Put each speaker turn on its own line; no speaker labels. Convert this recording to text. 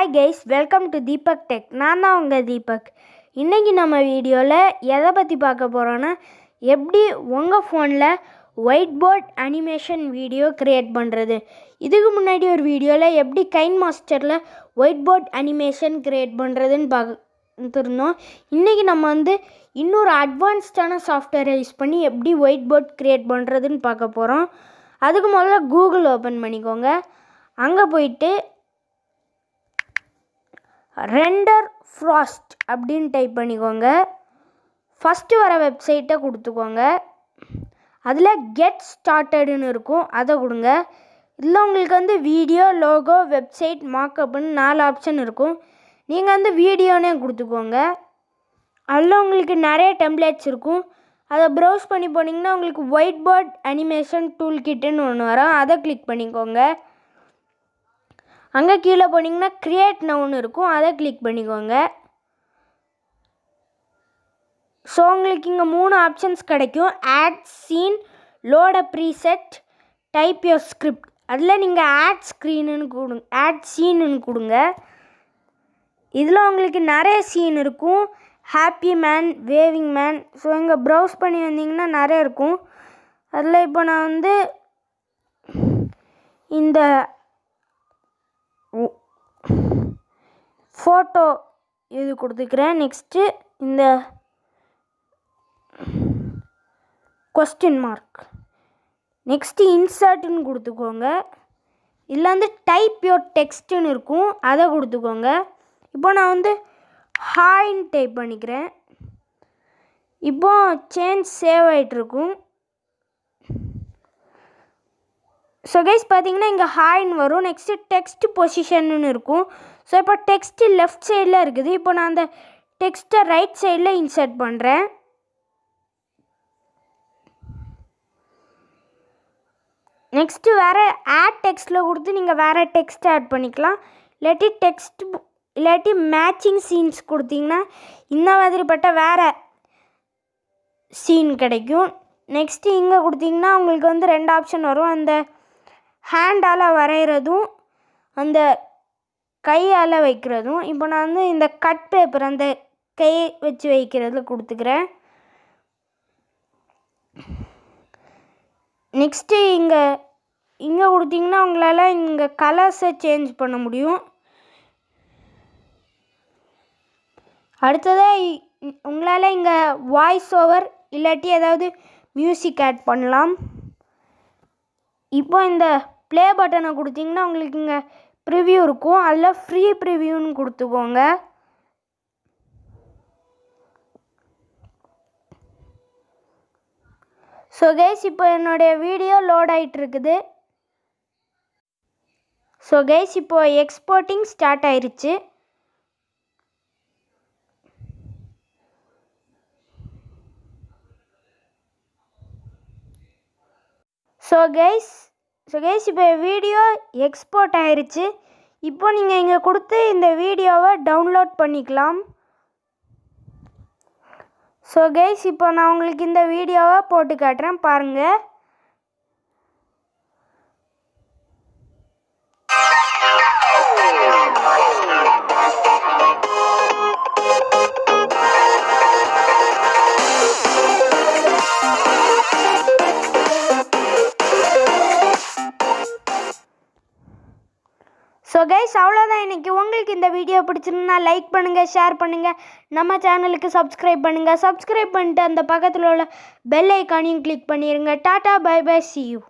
Hi guys, welcome to Deepak Tech. நான் தான் உங்கள் தீபக். இன்றைக்கி நம்ம வீடியோவில் எதை பற்றி பார்க்க போகிறோன்னா, எப்படி உங்கள் ஃபோனில் whiteboard animation video create பண்ணுறது. இதுக்கு முன்னாடி ஒரு வீடியோவில் எப்படி கைன் மாஸ்டரில் ஒயிட் போர்ட் அனிமேஷன் க்ரியேட் பண்ணுறதுன்னு பார்த்துருந்தோம். இன்றைக்கி நம்ம இன்னொரு அட்வான்ஸ்டான சாஃப்ட்வேரை யூஸ் பண்ணி எப்படி ஒயிட் போர்ட் க்ரியேட் பண்ணுறதுன்னு பார்க்க போகிறோம். அதுக்கு முதல்ல கூகுள் ஓப்பன் பண்ணிக்கோங்க. அங்கே போயிட்டு Renderforest அப்படின்னு டைப் பண்ணிக்கோங்க. ஃபஸ்ட்டு வர வெப்சைட்டை கொடுத்துக்கோங்க. அதில் கெட் ஸ்டார்டடுன்னு இருக்கும், அதை கொடுங்க. இதில் உங்களுக்கு வீடியோ, லோகோ, வெப்சைட், மார்க்கப்னு 4 ஆப்ஷன் இருக்கும். நீங்கள் வீடியோனே கொடுத்துக்கோங்க. அதில் உங்களுக்கு நிறைய டெம்ப்ளேட்ஸ் இருக்கும். அதை ப்ரௌஸ் பண்ணி போனீங்கன்னா உங்களுக்கு ஒயிட் போர்ட் அனிமேஷன் டூல் கிட்டுன்னு ஒன்று வரும், அதை கிளிக் பண்ணிக்கோங்க. அங்கே கீழே போனீங்கன்னா க்ரியேட் நவுன்னு இருக்கும், அதை கிளிக் பண்ணிக்கோங்க. ஸோ உங்களுக்கு இங்கே 3 ஆப்ஷன்ஸ் கிடைக்கும். Add scene, load a preset, type your script. அதில் நீங்கள் ஆட் சீனுன்னு கொடுங்க. இதில் உங்களுக்கு நிறைய சீன் இருக்கும். Happy man, waving man. So இங்கே ப்ரௌஸ் பண்ணி வந்தீங்கன்னா நிறைய இருக்கும். அதில் இப்போ நான் இந்த ஃபோட்டோ இது கொடுத்துக்கிறேன். நெக்ஸ்ட்டு இந்த கொஸ்டின் மார்க், நெக்ஸ்ட்டு இன்சர்ட்டுன்னு கொடுத்துக்கோங்க. இதில் டைப் யோர் டெக்ஸ்ட்டுன்னு இருக்கும், அதை கொடுத்துக்கோங்க. இப்போ நான் ஹாய்ன்னு டைப் பண்ணிக்கிறேன். இப்போ சேஞ்ச் சேவ் ஆகிட்டுருக்கும். ஸோ கைஸ் பார்த்தீங்கன்னா இங்கே ஹாய்ன்னு வரும். நெக்ஸ்ட்டு டெக்ஸ்ட் பொசிஷன்னு இருக்கும். ஸோ இப்போ டெக்ஸ்ட்டு லெஃப்ட் சைடில் இருக்குது. இப்போ நான் அந்த டெக்ஸ்ட்டை ரைட் சைடில் இன்சர்ட் பண்ணுறேன். நெக்ஸ்ட்டு வேறு ஆட் டெக்ஸ்ட்டில் கொடுத்து நீங்கள் வேறு டெக்ஸ்ட் ஆட் பண்ணிக்கலாம். இல்லாட்டி மேட்சிங் சீன்ஸ் கொடுத்தீங்கன்னா இந்த மாதிரிப்பட்ட வேறு சீன் கிடைக்கும். நெக்ஸ்ட்டு இங்கே கொடுத்தீங்கன்னா உங்களுக்கு 2 ஆப்ஷன் வரும். அந்த ஹேண்டால் வரைகிறதும் அந்த கையால் வைக்கிறதும். இப்போ நான் இந்த கட் பேப்பர் அந்த கையை வச்சு வைக்கிறது கொடுத்துக்கிறேன். நெக்ஸ்ட்டு இங்கே கொடுத்தீங்கன்னா உங்களால் இங்கே கலர்ஸை சேஞ்ச் பண்ண முடியும். அடுத்ததாக உங்களால் இங்கே வாய்ஸ் ஓவர் இல்லாட்டி ஏதாவது மியூசிக் ஆட் பண்ணலாம். இப்போ இந்த ப்ளே பட்டனை கொடுத்தீங்கன்னா உங்களுக்கு இங்கே ப்ரிவ்யூ இருக்கும். அதில் ஃப்ரீ ப்ரிவ்யூன்னு கொடுத்துக்கோங்க. ஸோ கைஸ் இப்போ என்னுடைய வீடியோ லோட் ஆகிட்டுருக்குது. ஸோ கைஸ் இப்போ எக்ஸ்போர்ட்டிங் ஸ்டார்ட் ஆயிடுச்சு. ஸோ கைஸ் இப்போ வீடியோ எக்ஸ்போர்ட் ஆயிடுச்சு. இப்போ நீங்கள் இங்கே கொடுத்து இந்த வீடியோவை டவுன்லோட் பண்ணிக்கலாம். ஸோ கைஸ் இப்போ நான் உங்களுக்கு இந்த வீடியோவை போட்டு காட்டுறேன், பாருங்கள். ஸோ கைஸ் அவ்வளோதான் இன்றைக்கி. உங்களுக்கு இந்த வீடியோ பிடிச்சிருந்தா லைக் பண்ணுங்கள், ஷேர் பண்ணுங்கள், நம்ம சேனலுக்கு சப்ஸ்கிரைப் பண்ணுங்கள். சப்ஸ்கிரைப் பண்ணிட்டு அந்த பக்கத்தில் உள்ள பெல் ஐக்கானையும் கிளிக் பண்ணிடுங்க. டாட்டா, பை பை, see you.